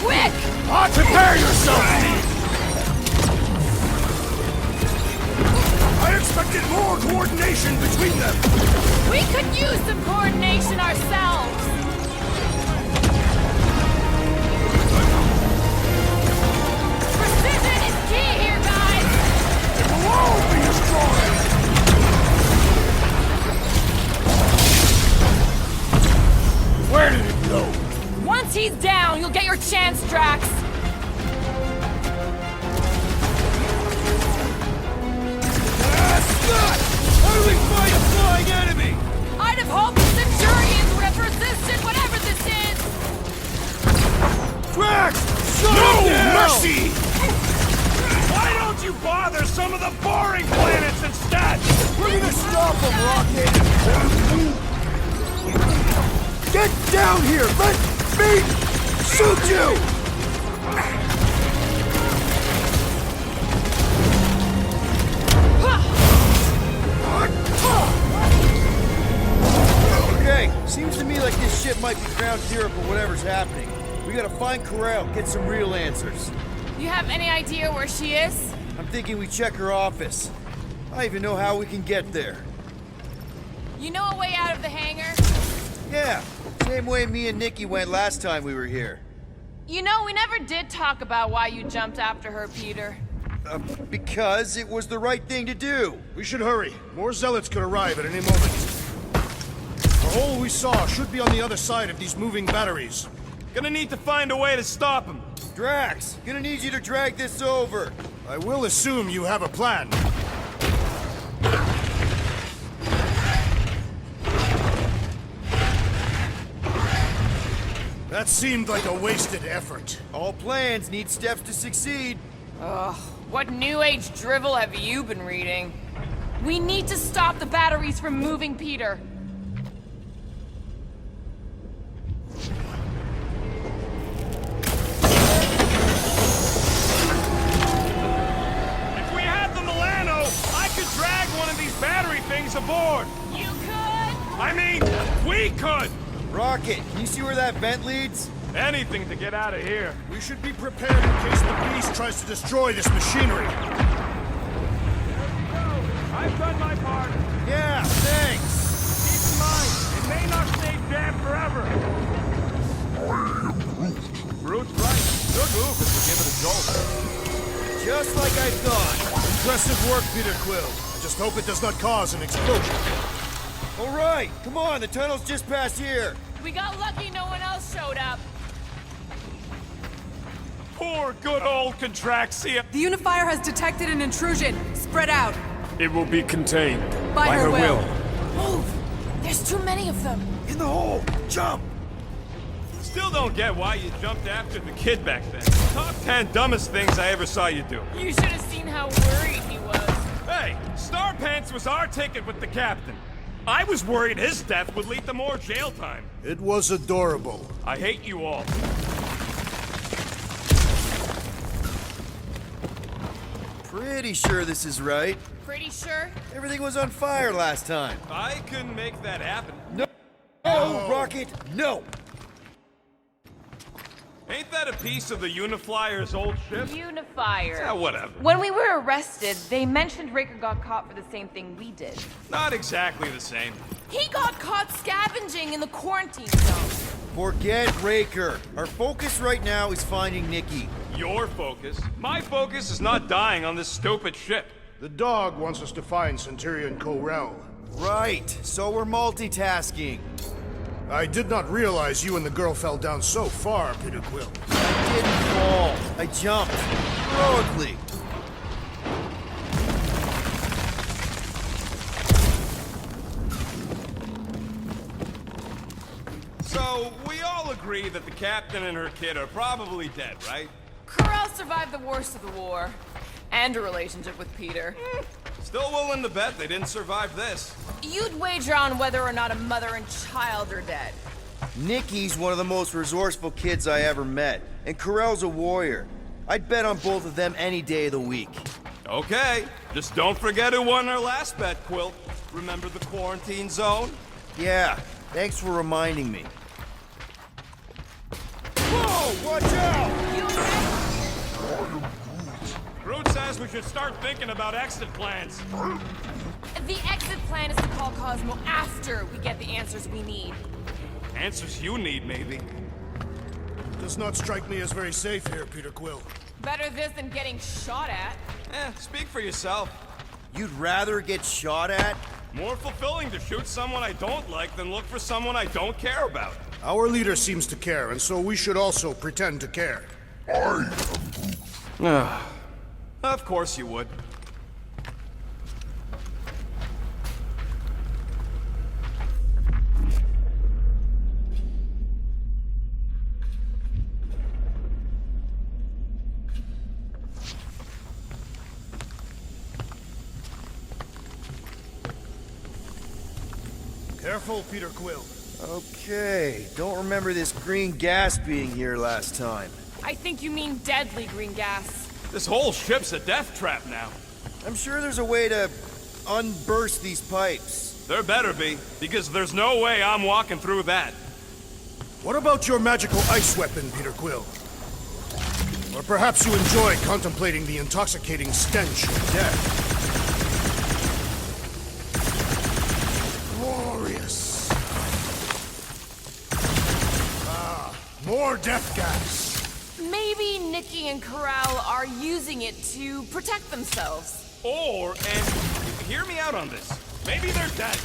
Quick! Prepare yourself! I expected more coordination between them! We could use some coordination ourselves! Precision is key here, guys! It will all be destroyed! Where did it go? Once he's down, you'll get your chance, Drax! Only fight a flying enemy! I'd have hoped the Centurions would have resisted whatever this is! Drax! Shut No down! mercy! Why don't you bother some of the boring planets instead? We're gonna stop them, Rocket! Get down here! Let me shoot you! Okay, seems to me like this ship might be ground zero for whatever's happening. We gotta find Corral, get some real answers. You have any idea where she is? I'm thinking we check her office. I don't even know how we can get there. You know a way out of the hangar? Yeah, same way me and Nikki went last time we were here. You know, we never did talk about why you jumped after her, Peter. Because it was the right thing to do. We should hurry. More zealots could arrive at any moment. The hole we saw should be on the other side of these moving batteries. Gonna need to find a way to stop him. Drax, gonna need you to drag this over. I will assume you have a plan. That seemed like a wasted effort. All plans need steps to succeed. Ugh, what new age drivel have you been reading? We need to stop the batteries from moving Peter. If we had the Milano, I could drag one of these battery things aboard. You could? I mean, we could! Rocket, can you see where that vent leads? Anything to get out of here. We should be prepared in case the beast tries to destroy this machinery. I've done my part. Yeah, thanks. Keep in mind, it may not stay jammed forever. Brute's right. Good move if we give it a jolt. Just like I thought. Impressive work, Peter Quill. I just hope it does not cause an explosion. All right, come on, the tunnel's just past here. We got lucky no one else showed up. Poor good old Contraxia. The Unifier has detected an intrusion. Spread out. It will be contained. By her will. Move! There's too many of them. In the hole, jump! Still don't get why you jumped after the kid back then. Top 10 dumbest things I ever saw you do. You should have seen how worried he was. Hey, Star Pants was our ticket with the captain. I was worried his death would lead to more jail time. It was adorable. I hate you all. Pretty sure this is right. Pretty sure? Everything was on fire last time. I couldn't make that happen. No, Rocket, no! Ain't that a piece of the Uniflyer's old ship? Unifier. Yeah, whatever. When we were arrested, they mentioned Raker got caught for the same thing we did. Not exactly the same. He got caught scavenging in the quarantine zone. Forget Raker. Our focus right now is finding Nikki. Your focus. My focus is not dying on this stupid ship. The dog wants us to find Centurion Corral. Right, so we're multitasking. I did not realize you and the girl fell down so far, Peter Quill. I didn't fall. I jumped. Heroically. So, we all agree that the captain and her kid are probably dead, right? Corral survived the worst of the war. And a relationship with Peter. Still willing to bet they didn't survive this. You'd wager on whether or not a mother and child are dead. Nikki's one of the most resourceful kids I ever met. And Corell's a warrior. I'd bet on both of them any day of the week. Okay, just don't forget who won our last bet, Quill. Remember the quarantine zone? Yeah, thanks for reminding me. Whoa! Watch out! You okay? Groot says we should start thinking about exit plans. The exit plan is to call Cosmo after we get the answers we need. Answers you need, maybe. Does not strike me as very safe here, Peter Quill. Better this than getting shot at. Speak for yourself. You'd rather get shot at? More fulfilling to shoot someone I don't like than look for someone I don't care about. Our leader seems to care, and so we should also pretend to care. Of course you would. Careful, Peter Quill. Okay, don't remember this green gas being here last time. I think you mean deadly green gas. This whole ship's a death trap now. I'm sure there's a way to unburst these pipes. There better be, because there's no way I'm walking through that. What about your magical ice weapon, Peter Quill? Or perhaps you enjoy contemplating the intoxicating stench of death. Glorious. More death gas. Maybe Nikki and Corral are using it to protect themselves. Or, and hear me out on this, maybe they're dead.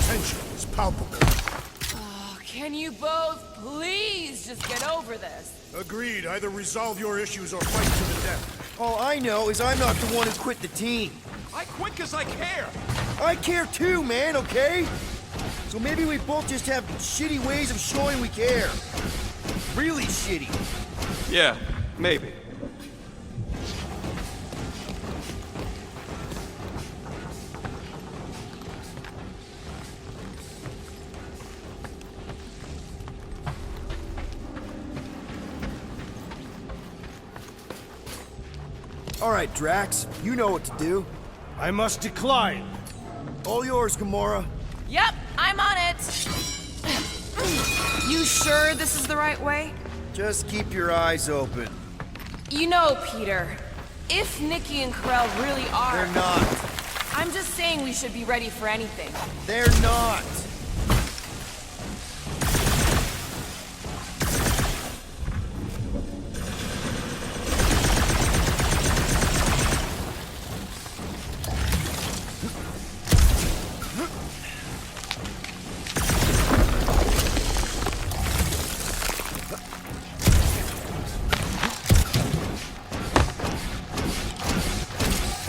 Tension is palpable. Oh, can you both please just get over this? Agreed. Either resolve your issues or fight to the death. All I know is I'm not the one who quit the team. I quit because I care. I care too, man, okay? So maybe we both just have shitty ways of showing we care. Really shitty. Yeah, maybe. All right, Drax, you know what to do. I must decline. All yours, Gamora. Yep, I'm on it. You sure this is the right way? Just keep your eyes open. You know, Peter, if Nikki and Corell really are... They're not. I'm just saying we should be ready for anything. They're not.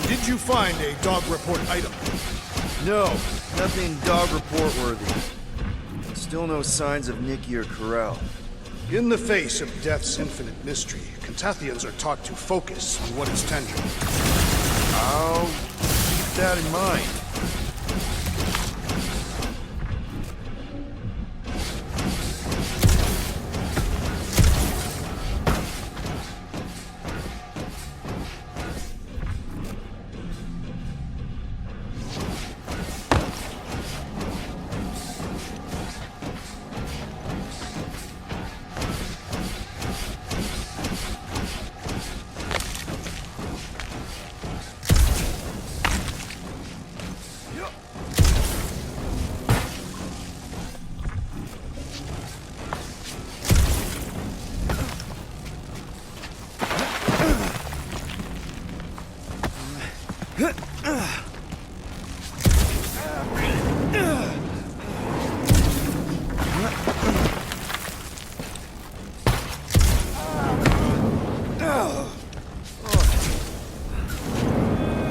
Did you find a dog report item? No, nothing dog report worthy. Still no signs of Nikki or Corell. In the face of death's infinite mystery, Catathians are taught to focus on what is tangible. I'll keep that in mind.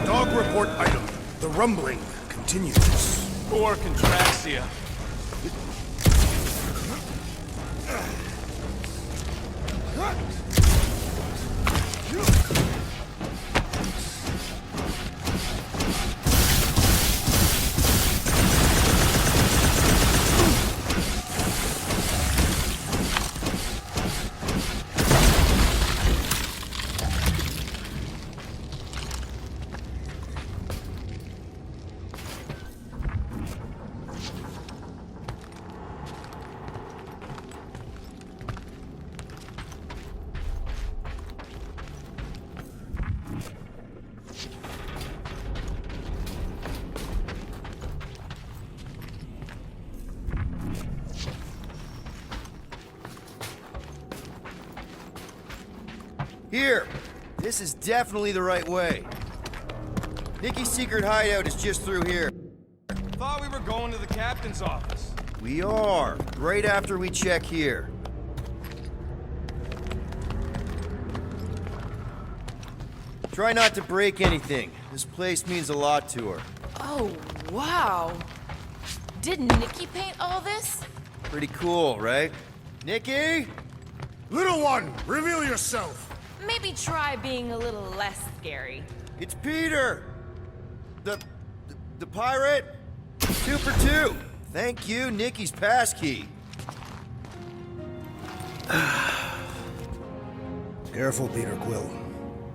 Dog report item. The rumbling continues. Or Contraxia. Here! This is definitely the right way. Nikki's secret hideout is just through here. Thought we were going to the captain's office. We are, right after we check here. Try not to break anything. This place means a lot to her. Oh, wow. Did Nikki paint all this? Pretty cool, right? Nikki? Little one, reveal yourself. Maybe try being a little less scary. It's Peter! The pirate? 2 for 2. Thank you, Nikki's passkey. Careful, Peter Quill.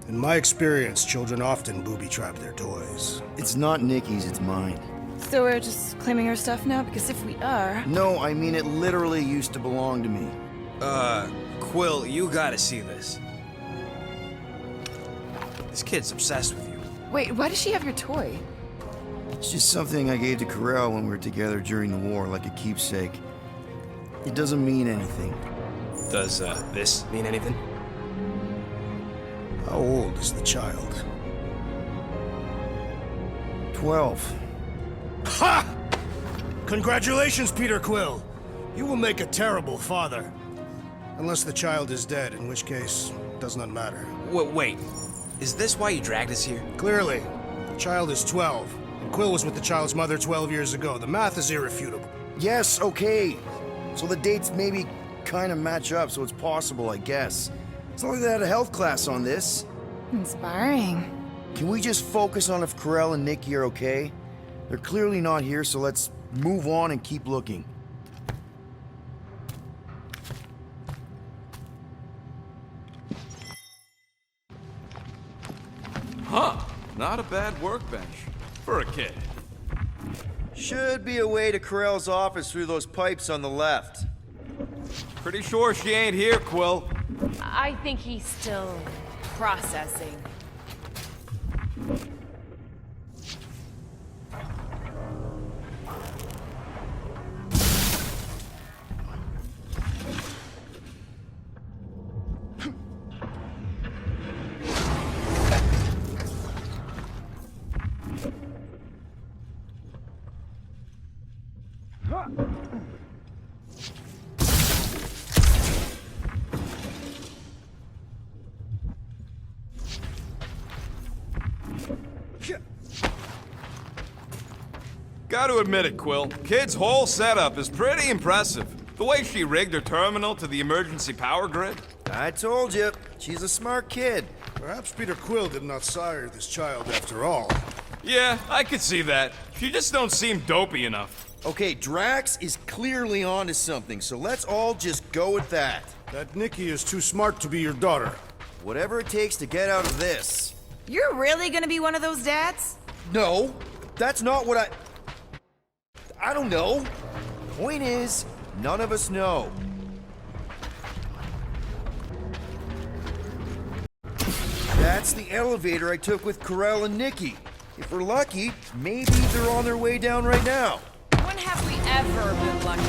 In my experience, children often booby-trap their toys. It's not Nikki's, it's mine. So we're just claiming her stuff now? Because if we are... No, I mean it literally used to belong to me. Quill, you gotta see this. This kid's obsessed with you. Wait, why does she have your toy? It's just something I gave to Corell when we were together during the war, like a keepsake. It doesn't mean anything. Does, this mean anything? How old is the child? 12. Ha! Congratulations, Peter Quill. You will make a terrible father. Unless the child is dead, in which case, it does not matter. Wait. Is this why you dragged us here? Clearly, the child is 12, and Quill was with the child's mother 12 years ago. The math is irrefutable. Yes, okay. So the dates maybe kind of match up, so it's possible, I guess. It's not like they had a health class on this. Inspiring. Can we just focus on if Corell and Nikki are okay? They're clearly not here, so let's move on and keep looking. Huh. Not a bad workbench. For a kid. Should be a way to Corell's office through those pipes on the left. Pretty sure she ain't here, Quill. I think he's still processing. Gotta admit it, Quill. Kid's whole setup is pretty impressive. The way she rigged her terminal to the emergency power grid. I told you, she's a smart kid. Perhaps Peter Quill did not sire this child after all. Yeah, I could see that. She just don't seem dopey enough. Okay, Drax is clearly onto something, so let's all just go with that. That Nikki is too smart to be your daughter. Whatever it takes to get out of this. You're really gonna be one of those dads? No, that's not what I don't know. Point is, none of us know. That's the elevator I took with Corell and Nikki. If we're lucky, maybe they're on their way down right now. When have we ever been lucky?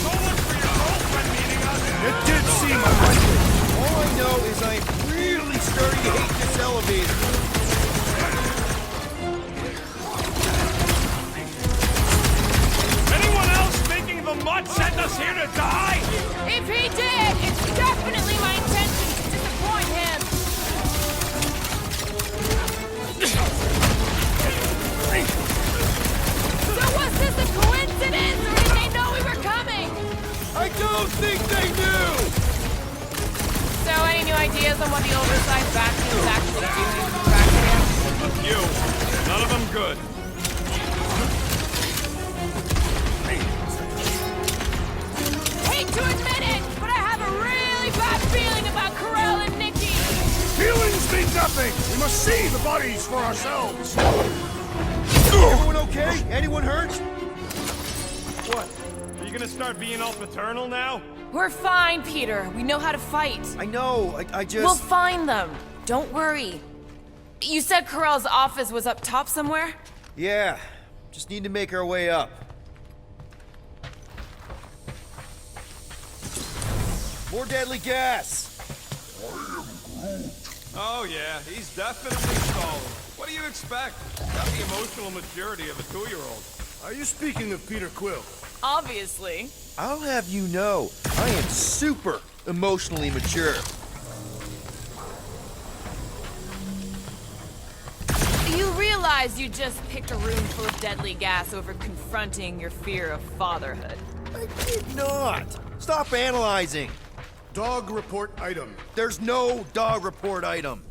So much for your girlfriend meeting us. It did seem unlikely. All I know is I'm really starting to hate this elevator. Anyone else thinking the mutt sent us here to die? If he did, it's definitely my intention to disappoint him. So was this a coincidence, or did they know we were coming? I don't think they knew! So any new ideas on what the oversized vacuum's actually doing to the track here? A few. None of them good. Hate to admit it, but I have a really bad feeling about Corell and Nikki. Feelings mean nothing! We must see the bodies for ourselves! Everyone okay? Anyone hurt? What? Are you gonna start being all paternal now? We're fine, Peter. We know how to fight. I know, I just... We'll find them. Don't worry. You said Corell's office was up top somewhere? Yeah, just need to make our way up. More deadly gas! Oh yeah, he's definitely stalling. What do you expect? Got the emotional maturity of a 2-year-old. Are you speaking of Peter Quill? Obviously. I'll have you know, I am super emotionally mature. You realize you just picked a room full of deadly gas over confronting your fear of fatherhood. I did not. Stop analyzing. Dog report item. There's no dog report item.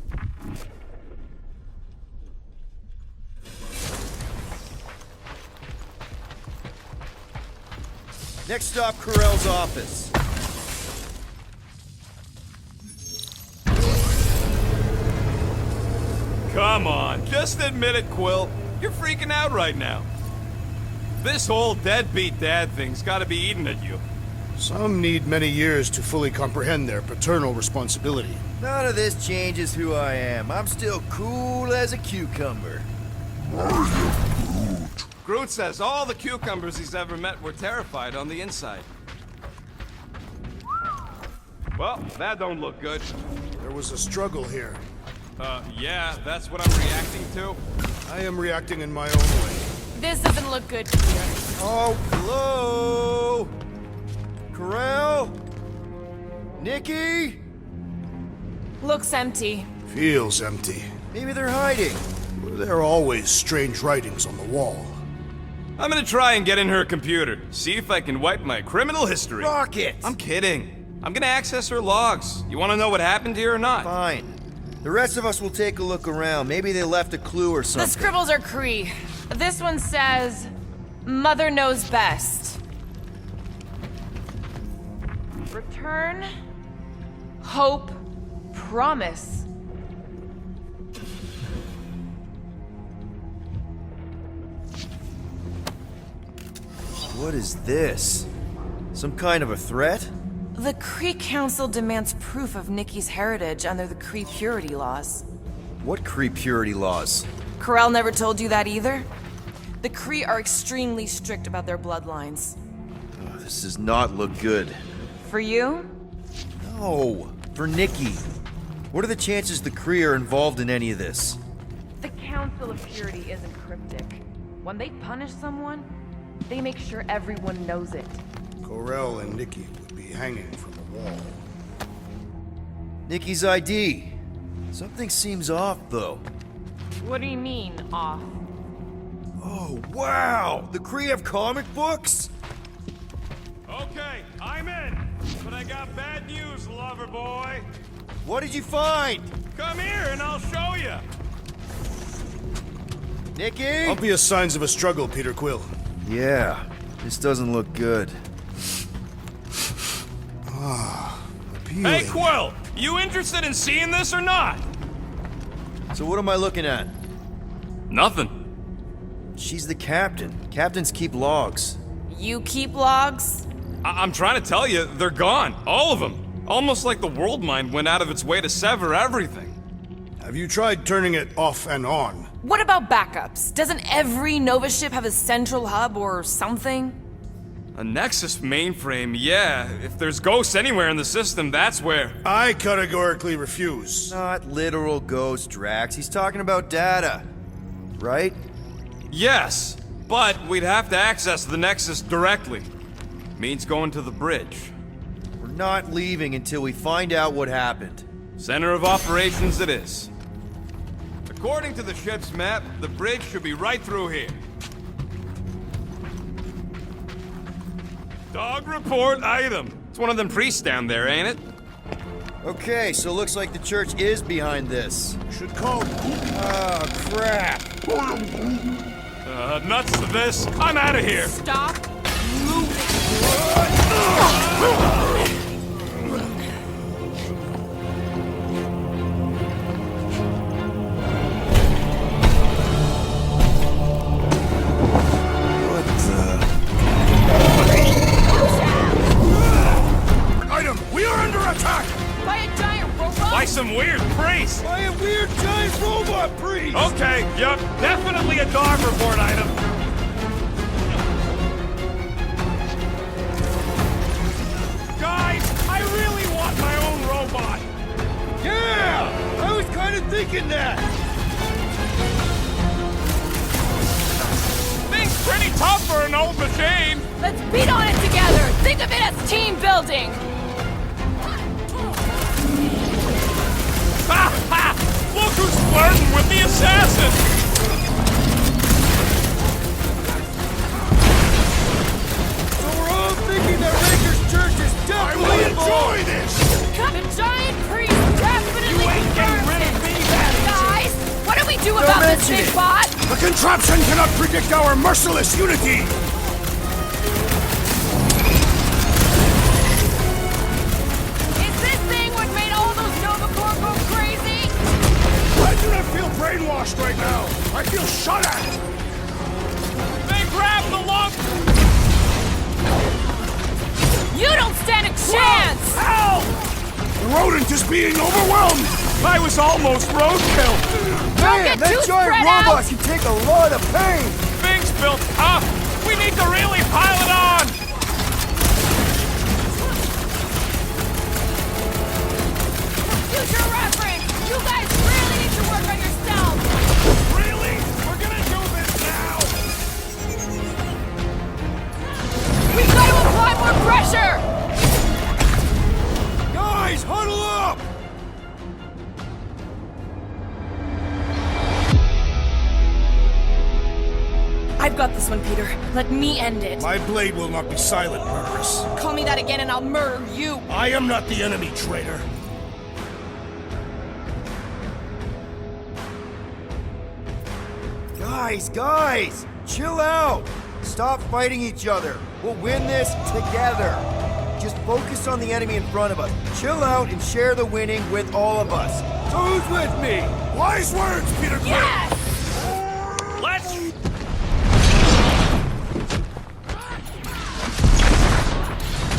Next stop, Carell's office. Come on, just admit it, Quill. You're freaking out right now. This whole deadbeat dad thing's gotta be eating at you. Some need many years to fully comprehend their paternal responsibility. None of this changes who I am. I'm still cool as a cucumber. Groot says all the cucumbers he's ever met were terrified on the inside. Well, that don't look good. There was a struggle here. Yeah, that's what I'm reacting to. I am reacting in my own way. This doesn't look good, Peter. Oh, hello? Carell? Nikki? Looks empty. Feels empty. Maybe they're hiding. There are always strange writings on the wall. I'm gonna try and get in her computer, see if I can wipe my criminal history. Rocket! I'm kidding. I'm gonna access her logs. You wanna know what happened here or not? Fine. The rest of us will take a look around. Maybe they left a clue or something. The scribbles are Cree. This one says, Mother knows best. Return, hope, promise. What is this? Some kind of a threat? The Cree Council demands proof of Nikki's heritage under the Cree purity laws. What Cree purity laws? Carell never told you that either? The Cree are extremely strict about their bloodlines. Oh, this does not look good. For you? No, for Nikki. What are the chances the Cree are involved in any of this? The Council of Purity isn't cryptic. When they punish someone, they make sure everyone knows it. Carell and Nikki would be hanging from the wall. Nikki's ID. Something seems off, though. What do you mean, off? Oh, wow! The Cree have comic books? Okay, I'm in. But I got bad news, lover boy. What did you find? Come here and I'll show you. Nikki? Obvious signs of a struggle, Peter Quill. Yeah, this doesn't look good. Appealing. Hey, Quill! You interested in seeing this or not? So what am I looking at? Nothing. She's the captain. Captains keep logs. You keep logs? I'm trying to tell you, they're gone. All of them. Almost like the world mind went out of its way to sever everything. Have you tried turning it off and on? What about backups? Doesn't every Nova ship have a central hub or something? A Nexus mainframe, yeah. If there's ghosts anywhere in the system, that's where. I categorically refuse. Not literal ghost, Drax. He's talking about data. Right? Yes, but we'd have to access the Nexus directly. Means going to the bridge. We're not leaving until we find out what happened. Center of operations it is. According to the ship's map, the bridge should be right through here. Dog report item. It's one of them priests down there, ain't it? Okay, so looks like the church is behind this. Should call. Oh, crap. Nuts to this. I'm out of here. Stop We are under attack! by a giant robot? By some weird priest. By a weird giant robot priest! Okay, yup, definitely a dog report item. Guys, I really want my own robot. Yeah! I was kind of thinking that! Thing's pretty tough for an old machine. Let's beat on it together! Think of it as team building! Ha ha! Look who's flirting with the assassin! So we're all thinking that Raker's church is definitely involved! this! The giant priest definitely You ain't getting rid of me, Guys, what do we do about this mention big it. bot? The contraption cannot predict our merciless unity! Is this thing what made all those Nova Corps go crazy? I do not feel brainwashed right now. I feel shot at. They grabbed the lump! You don't stand a chance! Ow! The rodent is being overwhelmed. I was almost roadkill! Don't Man, get that too giant spread robot out! can take a lot of pain! Thing's built tough! We need to really pile it on! Future reference! You guys really need to work on yourself! Really? We're gonna do this now! We've got to apply more pressure! Guys, huddle up! I've got this one, Peter. Let me end it. My blade will not be silent, murderess. Call me that again and I'll murder you! I am not the enemy, traitor. Guys, chill out! Stop fighting each other. We'll win this together. Just focus on the enemy in front of us. Chill out and share the winning with all of us. So who's with me? Wise words, Peter Quill. Yes! Let's...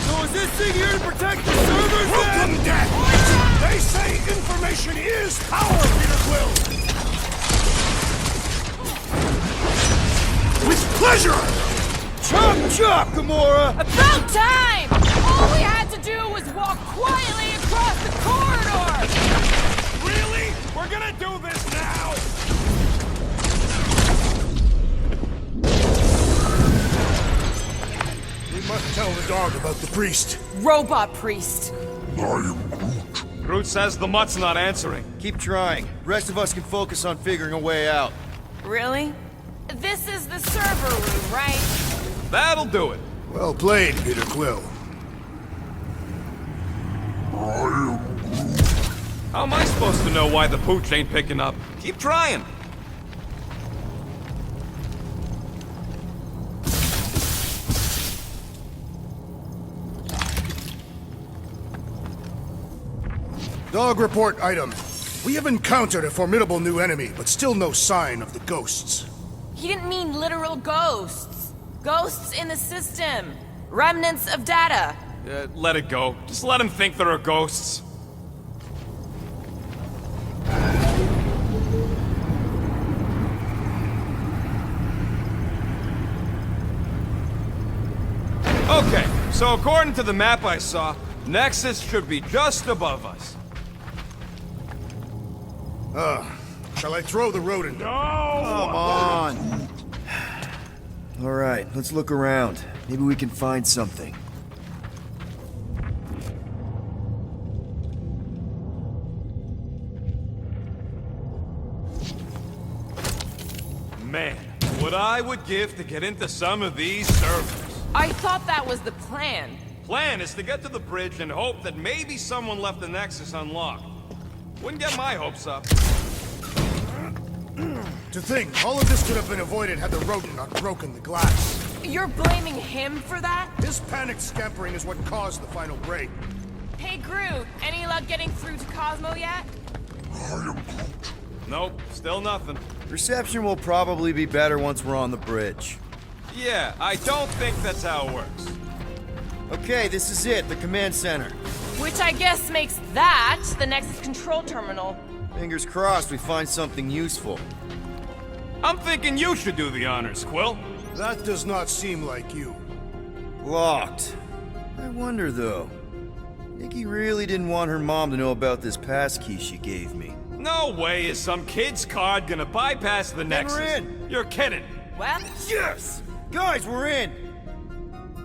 So is this thing here to protect the servers then? Welcome, Death. They say information is power, Peter Quill. With pleasure. Chop, Gamora! About time! All we had to do was walk quietly across the corridor! Really? We're gonna do this now! We must tell the dog about the priest. Robot priest. Groot says the mutt's not answering. Keep trying. Rest of us can focus on figuring a way out. Really? This is the server room, right? That'll do it. Well played, Peter Quill. How am I supposed to know why the pooch ain't picking up? Keep trying. Dog report item. We have encountered a formidable new enemy, but still no sign of the ghosts. He didn't mean literal ghosts. Ghosts in the system. Remnants of data. Let it go. Just let him think there are ghosts. Okay, so according to the map I saw, Nexus should be just above us. Shall I throw the rodent? No! Come on. All right, let's look around. Maybe we can find something. Man, what I would give to get into some of these servers. I thought that was the plan. Plan is to get to the bridge and hope that maybe someone left the Nexus unlocked. Wouldn't get my hopes up. To think, all of this could have been avoided had the rodent not broken the glass. You're blaming him for that? His panicked scampering is what caused the final break. Hey, Groot, any luck getting through to Cosmo yet? Nope, still nothing. Reception will probably be better once we're on the bridge. Yeah, I don't think that's how it works. Okay, this is it, the command center. Which I guess makes that the Nexus control terminal. Fingers crossed we find something useful. I'm thinking you should do the honors, Quill. That does not seem like you. Locked. I wonder, though. Nikki really didn't want her mom to know about this passkey she gave me. No way is some kid's card gonna bypass the Nexus. we're in. You're kidding. Well, Yes! Guys, we're in!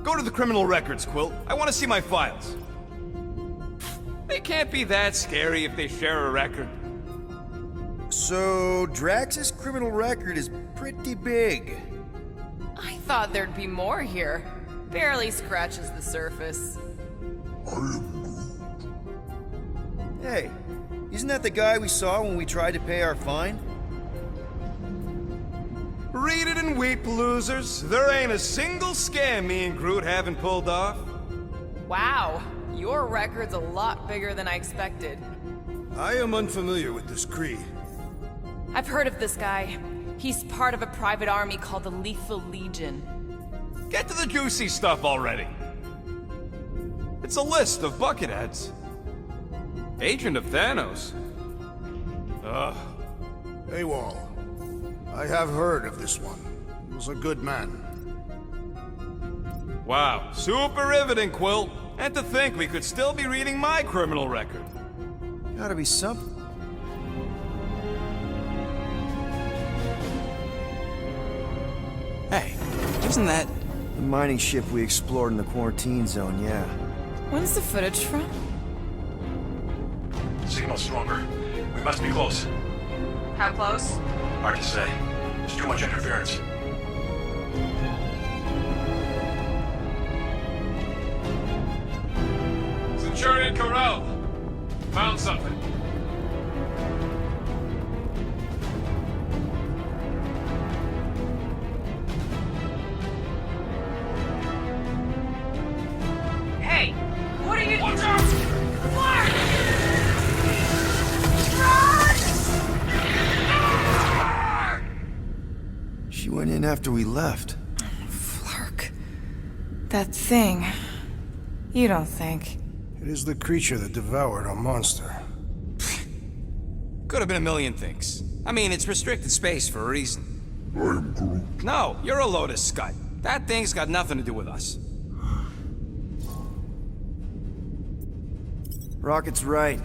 Go to the criminal records, Quill. I want to see my files. They can't be that scary if they share a record. So, Drax's criminal record is pretty big. I thought there'd be more here. Barely scratches the surface. Hey, isn't that the guy we saw when we tried to pay our fine? Read it and weep, losers. There ain't a single scam me and Groot haven't pulled off. Wow, your record's a lot bigger than I expected. I am unfamiliar with this Kree. I've heard of this guy. He's part of a private army called the Lethal Legion. Get to the juicy stuff already. It's a list of bucketheads. Agent of Thanos. Ugh. AWOL. I have heard of this one. He was a good man. Wow, super riveting, Quill. And to think we could still be reading my criminal record. Gotta be something. Hey, isn't that... The mining ship we explored in the quarantine zone, yeah. When's the footage from? Signal stronger. We must be close. How close? Hard to say. There's too much interference. Centurion Corral. Found something. Hey, what are you... Watch out! She went in after we left. Flark. That thing. You don't think? It is the creature that devoured our monster. Could have been a million things. I mean, it's restricted space for a reason. I'm Groot. No, you're a load of scud. That thing's got nothing to do with us. Rocket's right.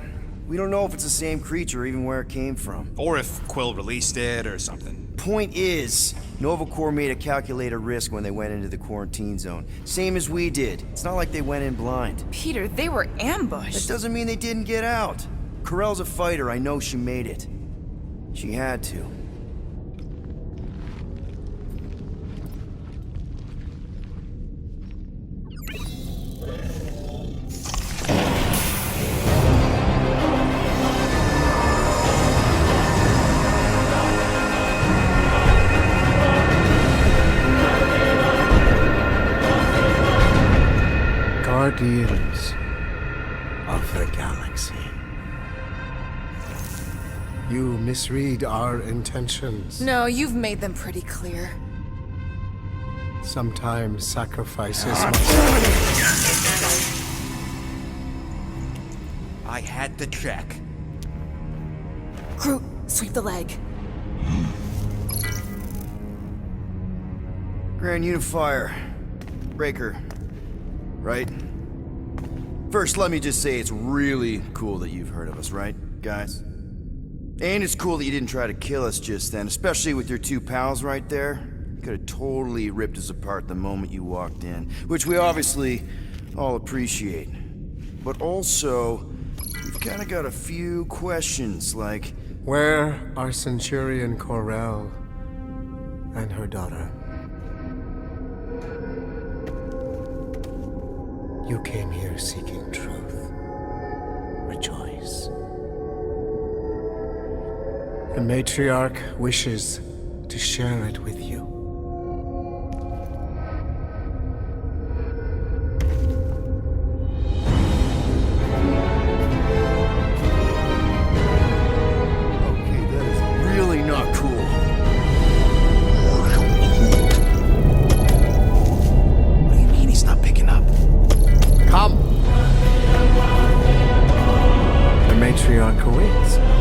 We don't know if it's the same creature or even where it came from. Or if Quill released it or something. Point is, Nova Corps made a calculated risk when they went into the quarantine zone. Same as we did. It's not like they went in blind. Peter, they were ambushed. That doesn't mean they didn't get out. Corell's a fighter. I know she made it. She had to. Guardians of the Galaxy. You misread our intentions. No, you've made them pretty clear. Sometimes sacrifices I had to check. Groot, sweep the leg. Grand Unifier. Breaker. Right? First, let me just say it's really cool that you've heard of us, right, guys? And it's cool that you didn't try to kill us just then, especially with your two pals right there. You could have totally ripped us apart the moment you walked in, which we obviously all appreciate. But also, we've kind of got a few questions, like... Where are Centurion Corell and her daughter? You came here seeking truth. Rejoice. The matriarch wishes to share it with you. Okay, that is really not cool. What do you mean he's not picking up? Come! The matriarch awaits.